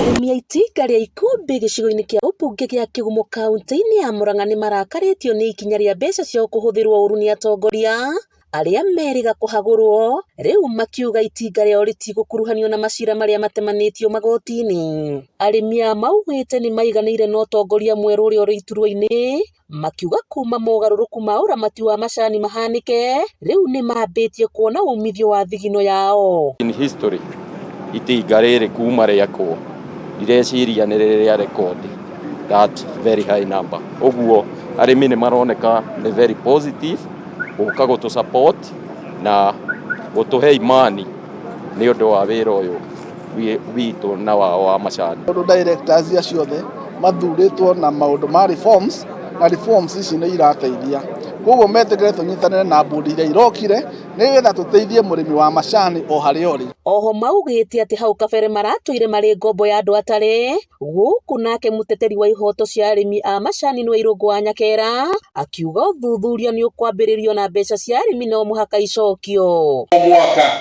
Arimi a itinga rĩa Ikumbi gĩcigo-inĩ kĩa ũmbunge gĩa Kĩgumo kaunti-inĩ ya Murang'a nĩ marakarĩtio nĩ ikinya rĩa mbeca ciao kũhũthĩrwo ũru nĩ atongoria arĩa meriga kũhagũrwo, rĩu makiuga itinga rĩao rĩtigũkuruhanio na macira marĩa matemanĩtio magoti-inĩ. Arĩmi a maugĩte nĩ maiganĩire na ũtongoria mwerũ ũrĩa ũrĩ iturwa-inĩ, makiuga kuma mogarũrũku ma ũramati wa macani mahanĩke, rĩu nĩ mambĩtie kuona umithio wa thigino yao. In history, itinga rĩrĩ kuma rĩakwo ireciria nĩ rĩrĩa rekondi that very high number. Ũguo arĩmi nĩ maroneka nĩ very positive gũka gũtũ support na gũtũhe imani nĩ ũndũ wa wĩra ũyũ witũ na wa macani. Directors ya ciothe mathurĩtwo na maũndũ ma reforms na reforms ici nĩ irateithia. Koguo metegereire tũnyitanĩre na mbũndi iria irokire nĩgetha tũteithie mũrĩmi wa macani o harĩa ũrĩ. Oho maugĩte atĩ hau kabere maratũire marĩ ngombo ya andũ atarĩ, gũkũ nake mũteteri wa ihoto cia arĩmi a macani nĩ Irũngũ wa Nyakera akiuga ũthuthuria nĩ ũkwambĩrĩrio na mbeca cia arĩmi no mũhaka icokio. Mwaka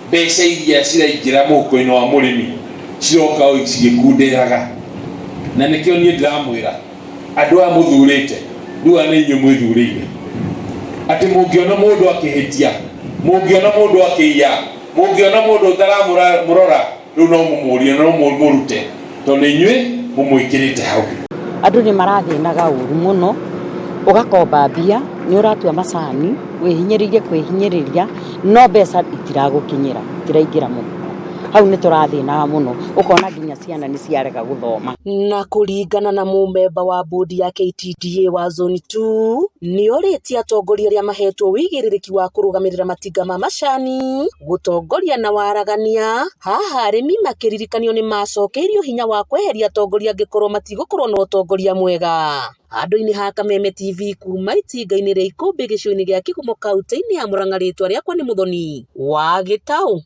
mbeca iria ciraingĩra mũhuko-inĩ wa mũrĩmi ciroka o cigĩkunderaga, na nĩkĩo niĩ ndĩramwĩra andũ aya mũthurĩte rĩu nĩ inyuĩ mwĩthurĩire atĩ mũngĩona mũndũ akĩhĩtia, mũngĩona mũndũ akĩiya, mũngĩona mũndũ ũtaramũrora, rĩu no mũmũrie no mũrute tondũ inyuĩ mũmwĩkĩrĩte hau. Andũ nĩ marathĩnaga ũru mũno, ũgakomba mbia nĩ ũratua macani wĩhinyĩrĩirie kwĩhinyĩrĩria, no mbeca itiragũkinyĩra, itiraingĩra mũhuko. Hau nĩ tũrathĩnaga mũno, ũkona nginya ciana nĩ ciarega gũthoma. Na kũringana na mũmemba wa bodi ya KTDA wa zone 2 nĩ orĩtie atongoria arĩa mahetwo wĩigĩrĩrĩki wa kũrũgamĩrĩra matinga ma macani gũtongoria na waragania. Haha arĩmi makĩririkanio nĩ macokeirio hinya wa kweheria atongoria angĩkorwo matigũkorwo na ũtongoria mwega. Handũ-inĩ ha Kameme TV kuma itinga-inĩ rĩa Ikumbi gĩcigo-inĩ gĩa Kĩgumo kaunti-inĩ ya Murang'a, rĩtwa rĩakwa nĩ Mũthoni wa Gĩtaũ.